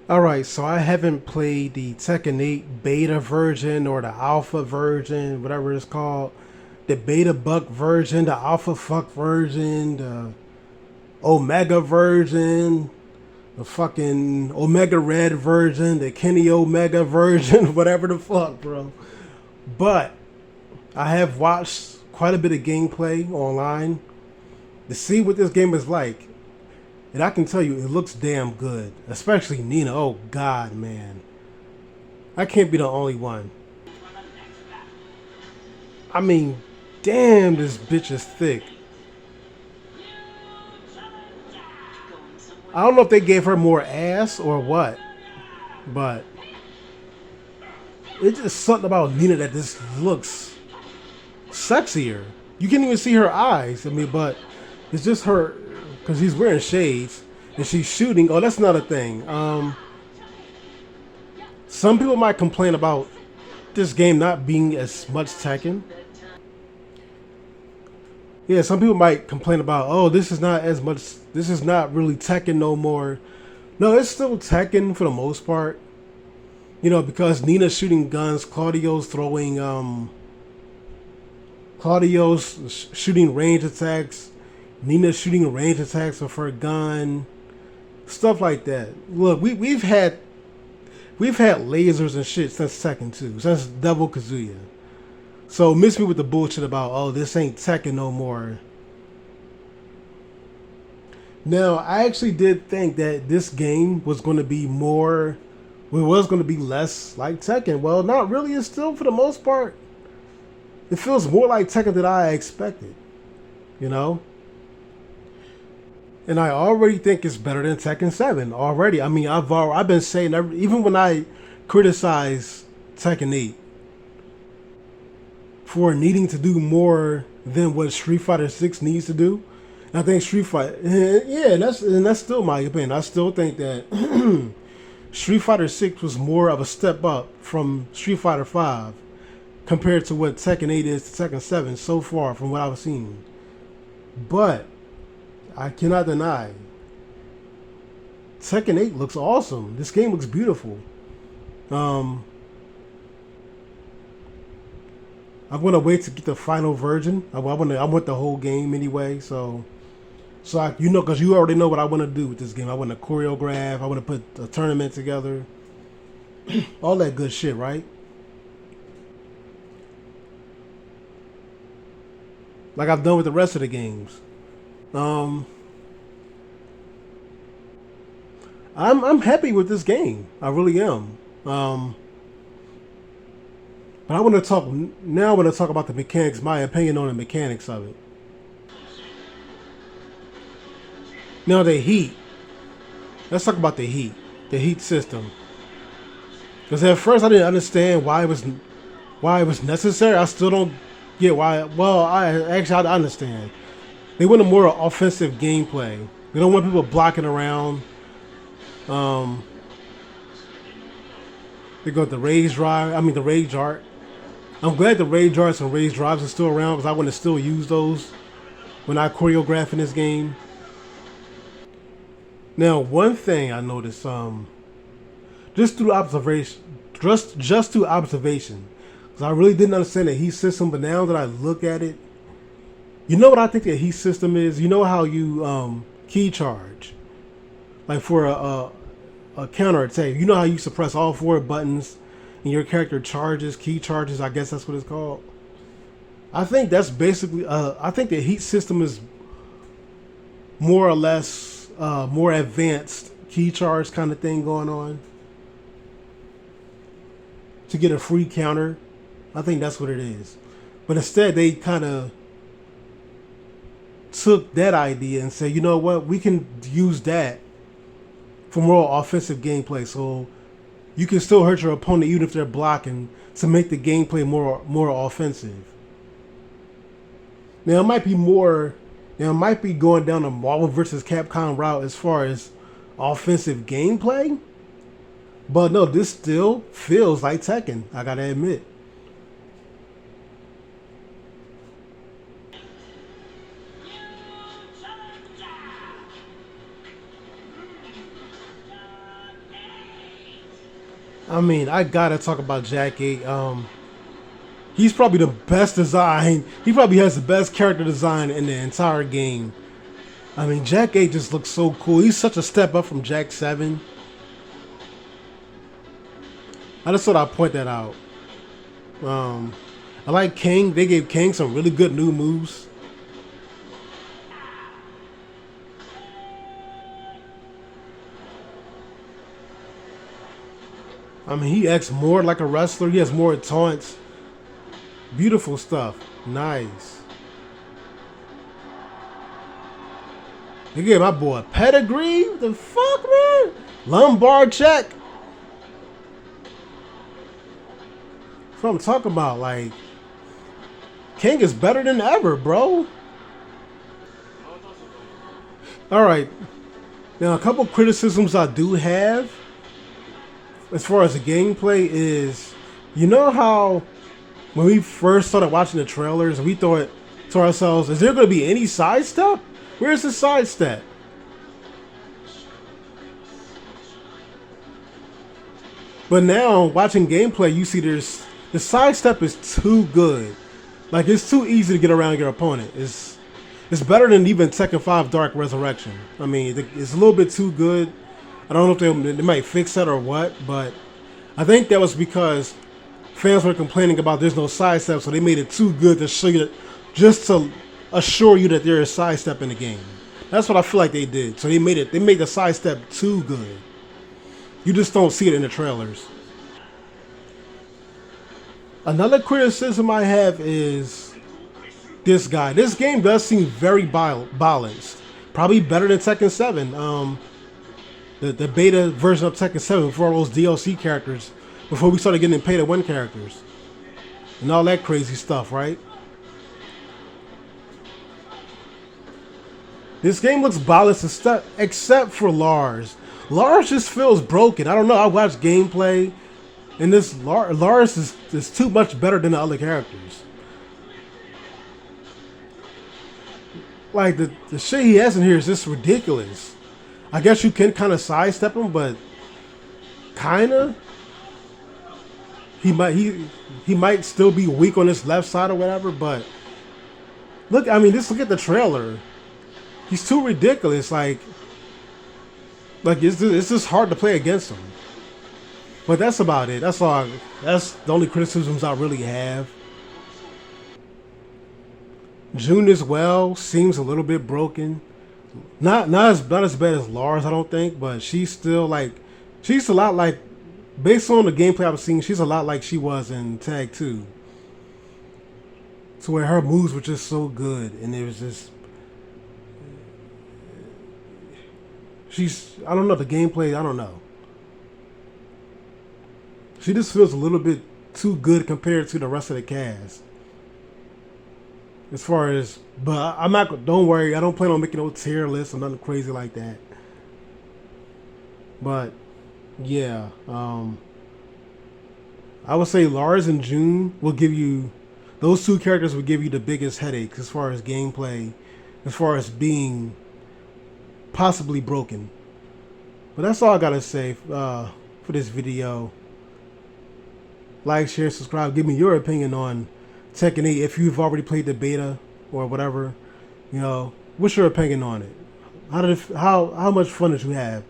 Alright, so I haven't played the Tekken 8 beta version or the alpha version, whatever it's called. The beta buck version, the alpha fuck version, the omega version, the fucking omega red version, the Kenny Omega version, whatever the fuck, bro. But I have watched quite a bit of gameplay online to see what this game is like. And I can tell you, it looks damn good. Especially Nina. Oh, God, man. I can't be the only one. I mean, damn, this bitch is thick. I don't know if they gave her more ass or what, but it's just something about Nina that just looks sexier. You can't even see her eyes. I mean, but it's just her, because he's wearing shades and she's shooting. Oh, that's another thing. Some people might complain about this game not being as much Tekken. Yeah, some people might complain about, oh, this is not as much, this is not really Tekken no more. No, it's still Tekken for the most part. You know, because Nina's shooting guns, Claudio's shooting range attacks, Nina's shooting range attacks with her gun, stuff like that. Look, we've had lasers and shit since Tekken 2, since Devil Kazuya. So miss me with the bullshit about, oh, this ain't Tekken no more. Now, I actually did think that this game was going to be more, well, it was going to be less like Tekken. Well, not really. It's still, for the most part, it feels more like Tekken than I expected. You know? And I already think it's better than Tekken 7 already. I mean, I've been saying, even when I criticize Tekken 8 for needing to do more than what Street Fighter 6 needs to do, I think Street Fighter, yeah, that's still my opinion. I still think that Street Fighter 6 was more of a step up from Street Fighter 5 compared to what Tekken 8 is to Tekken 7 so far from what I've seen. But I cannot deny Tekken 8 looks awesome. This game looks beautiful. I'm gonna wait to get the final version. I want the whole game anyway. So you know, because you already know what I want to do with this game. I want to choreograph. I want to put a tournament together. All that good shit, right? Like I've done with the rest of the games. Um, I'm happy with this game. I really am. But I want to talk now. I want to talk about the mechanics. My opinion on the mechanics of it. Now the heat. Let's talk about the heat system. Because at first I didn't understand why it was necessary. I still don't get why. Well, I understand. They want a more offensive gameplay. They don't want people blocking around. Um, they got the rage drive. I mean the rage art. I'm glad the rage arts and rage drives are still around because I want to still use those when I choreograph in this game. Now, one thing I noticed, just through observation, just through observation, because I really didn't understand the heat system, but now that I look at it, you know what I think the heat system is? You know how you key charge, like for a counter attack. You know how you suppress all four buttons and your character charges, key charges. I guess that's what it's called. I think that's basically. I think the heat system is more or less more advanced key charge kind of thing going on to get a free counter. I think that's what it is. But instead, they kind of took that idea and said, you know what, we can use that for more offensive gameplay. So you can still hurt your opponent even if they're blocking to make the gameplay more offensive. Now it might be more. Now it might be going down the Marvel vs. Capcom route as far as offensive gameplay, but no, this still feels like Tekken. I gotta admit. I mean, I gotta talk about Jack 8. He's probably the best design. He probably has the best character design in the entire game. I mean, Jack 8 just looks so cool. He's such a step up from Jack 7. I just thought I'd point that out. Um, I like King. They gave King some really good new moves. I mean, he acts more like a wrestler. He has more taunts. Beautiful stuff. Nice. They gave my boy a pedigree. What the fuck, man? Lumbar check. That's what I'm talking about. Like, King is better than ever, bro. All right. Now, a couple criticisms I do have as far as the gameplay is, you know how when we first started watching the trailers, we thought to ourselves, is there going to be any sidestep? Where's the sidestep? But now, watching gameplay, you see the sidestep is too good. Like, it's too easy to get around your opponent. It's better than even Tekken 5 Dark Resurrection. I mean, it's a little bit too good. I don't know if they might fix that or what, but I think that was because fans were complaining about there's no sidestep, so they made it too good to show you that, just to assure you that there is sidestep in the game. That's what I feel like they did. So they made the sidestep too good. You just don't see it in the trailers. Another criticism I have is this guy. This game does seem very balanced. Probably better than Tekken 7. The beta version of Tekken 7 before all those DLC characters, before we started getting pay-to-win characters. And all that crazy stuff, right? This game looks balanced except for Lars. Lars just feels broken. I don't know. I watched gameplay, and this Lars is too much better than the other characters. Like, the shit he has in here is just ridiculous. I guess you can kind of sidestep him, but kinda. He might still be weak on his left side or whatever, but look, I mean, just look at the trailer. He's too ridiculous. Like it's just hard to play against him. But that's about it. That's the only criticisms I really have. June as well seems a little bit broken. Not as bad as Lars, I don't think, but she's still like, she's a lot like, based on the gameplay I've seen, she's a lot like she was in Tag 2. To where her moves were just so good, and it was just, I don't know, the gameplay, I don't know. She just feels a little bit too good compared to the rest of the cast. As far as, but I'm not, don't worry, I don't plan on making no tier list or nothing crazy like that. But, yeah, I would say Lars and June will give you, those two characters will give you the biggest headaches as far as gameplay, as far as being possibly broken. But that's all I gotta say for this video. Like, share, subscribe. Give me your opinion on Tekken 8 if you've already played the beta or whatever. You know, what's your opinion on it? How much fun did you have?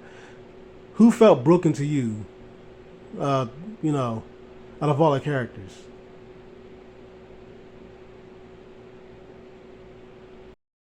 Who felt broken to you? You know, out of all the characters.